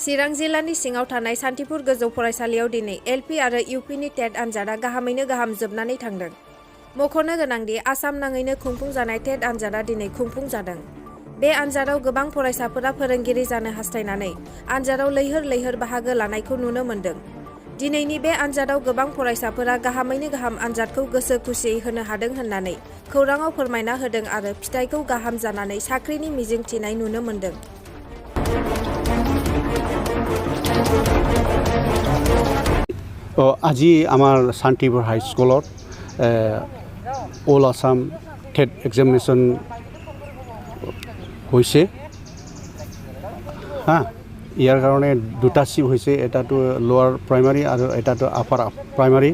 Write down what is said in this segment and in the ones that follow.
चिरां जिल्लानि सिङाव थानाय सान्तिपुर गोजौ फरायसालियाव दिनै एलपि आरो इउपिनि टेट आनजादा गाहामैनो गाहाम जोबनानै थांदों। मख'नो गोनांदि आसाम नाङैनो खुंफुंजानाय टेट आनजादा दिनै खुंफुंजादों। बे आनजादाव गोबां फरायसाफोरा फोरोंगिरि जानो हास्थायनानै आनजादाव लैहोर लैहोर बाहागो लानायखौ नुनो मोन्दों। दिनैनि बे आनजादाव गोबां फरायसाफोरा गाहामैनो गाहाम आनजादखौ गोसो खुसियै होनो हादों होननानै खौराङाव फोरमायना होदों आरो फिथाइखौ गाहाम जानानै साख्रिनि मिजिं थिनाय नुनो मोन्दों। আজি আমাৰ শান্তিপুৰ হাইস্কুলত অল আসাম টেট এক্সামিনেশ্যন হৈছে। ইয়াৰ কাৰণে দুটা চিপ হৈছে, এটাটো লোৱাৰ প্ৰাইমাৰী আৰু এটাটো আপাৰ প্ৰাইমাৰী।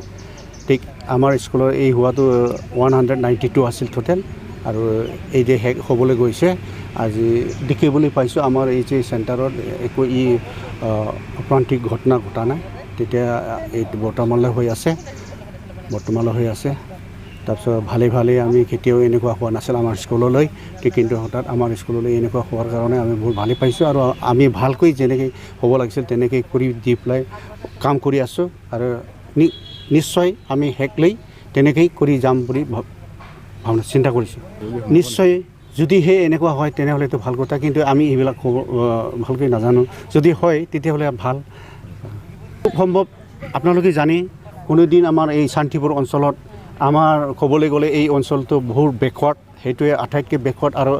ঠিক আমাৰ স্কুলৰ এই হোৱাটো 192 আছিল টোটেল, আৰু এই যে শেষ হ'বলৈ গৈছে। আজি দেখিবলৈ পাইছোঁ আমাৰ এই যে চেণ্টাৰত একো অপ্ৰান্তিক ঘটনা ঘটা নাই। তেতিয়া এইটো বৰ্তমানলৈ হৈ আছে। তাৰপিছত ভালে আমি কেতিয়াও এনেকুৱা হোৱা নাছিল আমাৰ স্কুললৈ, কিন্তু হঠাৎ আমাৰ স্কুললৈ এনেকুৱা হোৱাৰ কাৰণে আমি বহুত ভালেই পাইছোঁ। আৰু আমি ভালকৈ যেনেকৈ হ'ব লাগিছিল তেনেকৈ কৰি দি পেলাই কাম কৰি আছোঁ, আৰু নিশ্চয় আমি শেষলৈ তেনেকৈ কৰি যাম বুলি চিন্তা কৰিছোঁ। নিশ্চয় যদিহে এনেকুৱা হয় তেনেহ'লেতো ভাল কথা, কিন্তু আমি এইবিলাক ভালকৈ নাজানো। যদি হয় তেতিয়াহ'লে ভাল। খুব সম্ভৱ আপোনালোকে জানে কোনোদিন আমাৰ এই শান্তিপুৰ অঞ্চলত আমাৰ ক'বলৈ গ'লে এই অঞ্চলটো বহুত বেকৱাৰ্ড, সেইটোৱে আটাইতকৈ বেকৱাৰ্ড। আৰু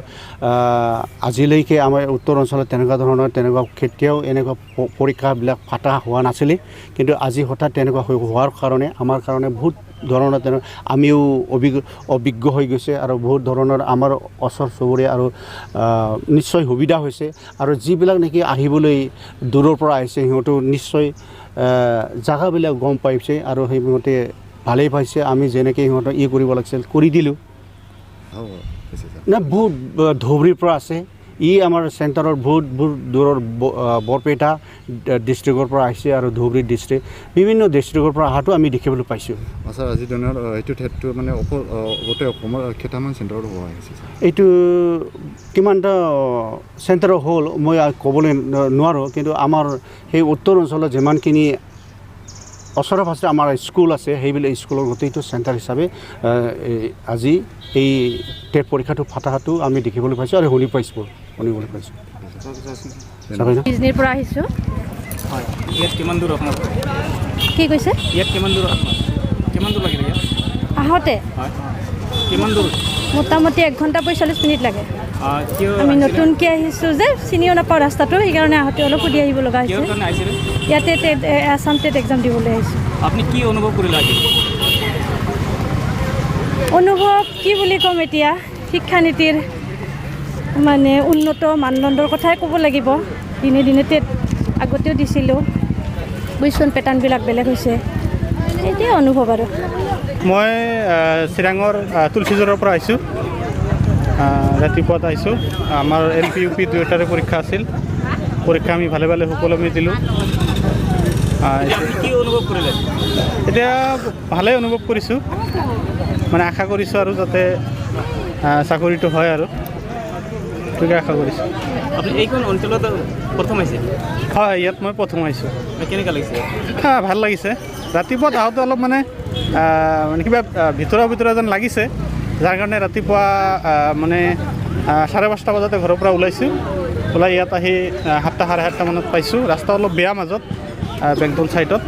আজিলৈকে আমাৰ উত্তৰ অঞ্চলত তেনেকুৱা কেতিয়াও এনেকুৱা পৰীক্ষাবিলাক পাতা হোৱা নাছিলে, কিন্তু আজি হঠাৎ তেনেকুৱা হোৱাৰ কাৰণে আমাৰ কাৰণে বহুত ধৰণৰ আমিও অভিজ্ঞ হৈ গৈছে, আৰু বহুত ধৰণৰ আমাৰ ওচৰ চুবুৰীয়া আৰু নিশ্চয় সুবিধা হৈছে। আৰু যিবিলাক নেকি আহিবলৈ দূৰৰ পৰা আহিছে সিহঁতো নিশ্চয় জেগাবিলাক গম পাইছে, আৰু সেইমতে ভালেই পাইছে। আমি যেনেকৈ সিহঁতক কৰিব লাগিছিল কৰি দিলোঁ। বহুত ধুবুৰীৰ পৰা আছে, আমাৰ চেণ্টাৰৰ বহুত দূৰৰ বৰপেটা ডিষ্ট্ৰিক্টৰ পৰা আহিছে, আৰু ধুবুৰী ডিষ্ট্ৰিক্ট বিভিন্ন ডিষ্ট্ৰিক্টৰ পৰা অহাটো আমি দেখিবলৈ পাইছোঁ। আজিৰ দিনত এইটো ঠাইটো মানে গোটেই অসমৰ কেইটামান চেণ্টাৰত হোৱা হৈছে? এইটো কিমানটা চেণ্টাৰ হ'ল মই ক'বলৈ নোৱাৰোঁ, কিন্তু আমাৰ সেই উত্তৰ অঞ্চলত যিমানখিনি ওচৰে পাঁজৰে আমাৰ স্কুল আছে সেইবিলাক স্কুলৰ গোটেইটো চেণ্টাৰ হিচাপে আজি এই টেট পৰীক্ষাটো পাতাটো আমি দেখিবলৈ পাইছোঁ আৰু শুনিবলৈ পাইছোঁ। ডিজনিৰ পৰা আহিছোঁ। হয়, ইয়াত কিমান দূৰ আপোনাৰ? কি কৈছে? ইয়াত কিমান দূৰ লাগে ইয়াত আহোঁতে? হয়, কিমান দূৰ? মোটামুটি 1 ঘণ্টা 45 মিনিট লাগে। আমি নতুনকৈ আহিছোঁ যে চিনিও নাপাওঁ ৰাস্তাটো, সেইকাৰণে আহোঁতে অলপ সুধি আহিব লগা হৈছে। ইয়াতে আসাম টেট এক্সাম দিবলৈ আহিছোঁ। আপুনি কি অনুভৱ কৰিলে? অনুভৱ কি বুলি ক'ম, এতিয়া শিক্ষানীতিৰ মানে উন্নত মানদণ্ডৰ কথাই ক'ব লাগিব। দিনে দিনে টেট আগতেও দিছিলোঁ, কুৱেশ্যন পেটাৰ্ণবিলাক বেলেগ হৈছে, এতিয়া অনুভৱ। আৰু মই চিৰাঙৰ তুলসীজোৰৰ পৰা আহিছোঁ। ৰাতিপুৱাত আহিছোঁ। আমাৰ LP UP দুয়োটাৰে পৰীক্ষা আছিল। পৰীক্ষা আমি ভালে সকলো আমি দিলোঁ। কি অনুভৱ কৰিলে? এতিয়া ভালেই অনুভৱ কৰিছোঁ, মানে আশা কৰিছোঁ আৰু যাতে চাকৰিটো হয়, আৰু সেইটোকে আশা কৰিছোঁ। আপুনি এইখন অঞ্চলত প্ৰথম আহিছে? হয়, ইয়াত মই প্ৰথম আহিছোঁ। কেনেকুৱা লাগিছে? ভাল লাগিছে। ৰাতিপুৱাত আহোঁতে অলপ মানে কিবা ভিতৰুৱা যেন লাগিছে, যাৰ কাৰণে ৰাতিপুৱা মানে 5:30 বজাতে ঘৰৰ পৰা ওলাই ইয়াত আহি 7টা 7:30 মানত পাইছোঁ। ৰাস্তা অলপ বেয়া মাজত, বেংটল ছাইডত,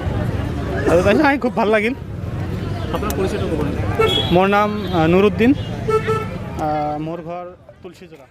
আৰু তাৰপিছত আহি খুব ভাল লাগিল। আপোনাৰ পৰিচয়টো ক'ব নেকি? মোৰ নাম নুৰুদ্দিন, মোৰ ঘৰ তুলসীজোৰা।